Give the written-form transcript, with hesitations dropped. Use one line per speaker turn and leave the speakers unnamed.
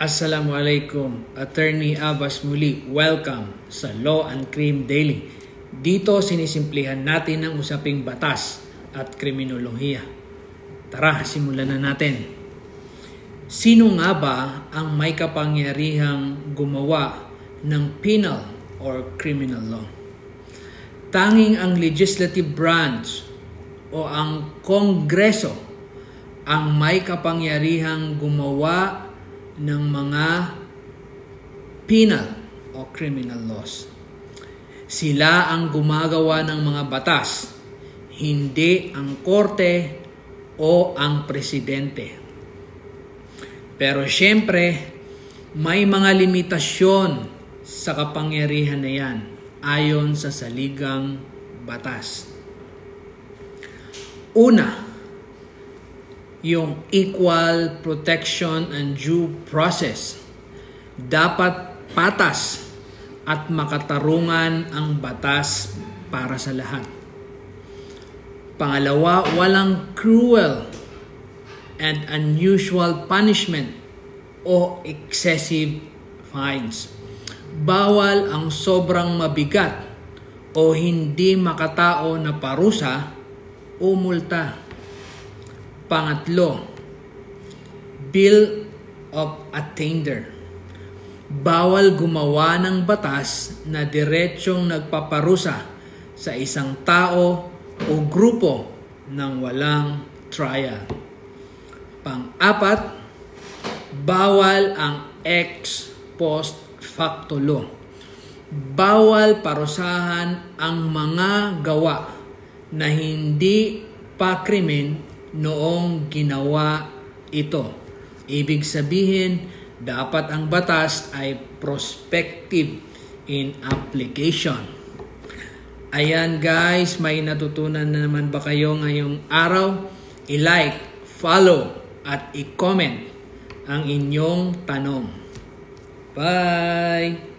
Assalamualaikum, Attorney Abbas muli. Welcome sa Law and Crime Daily. Dito sinisimplihan natin ang usaping batas at kriminolohiya. Tara, simulan na natin. Sino nga ba ang may kapangyarihang gumawa ng penal or criminal law? Tanging ang legislative branch o ang Kongreso ang may kapangyarihang gumawa ng mga penal o criminal laws. Sila ang gumagawa ng mga batas, hindi ang korte o ang presidente. Pero syempre, may mga limitasyon sa kapangyarihan na yan ayon sa saligang batas. Una, yung equal protection and due process. Dapat patas at makatarungan ang batas para sa lahat. Pangalawa, walang cruel and unusual punishment o excessive fines. Bawal ang sobrang mabigat o hindi makatao na parusa o multa. Pangatlo, Bill of Attainder. Bawal gumawa ng batas na diretsong nagpaparusa sa isang tao o grupo ng walang trial. Pang-apat, bawal ang ex post facto law. Bawal parusahan ang mga gawa na hindi pa krimen noong ginawa ito. Ibig sabihin, dapat ang batas ay prospective in application. Ayan guys, may natutunan na naman ba kayo ngayong araw? I-like, follow, at i-comment ang inyong tanong. Bye!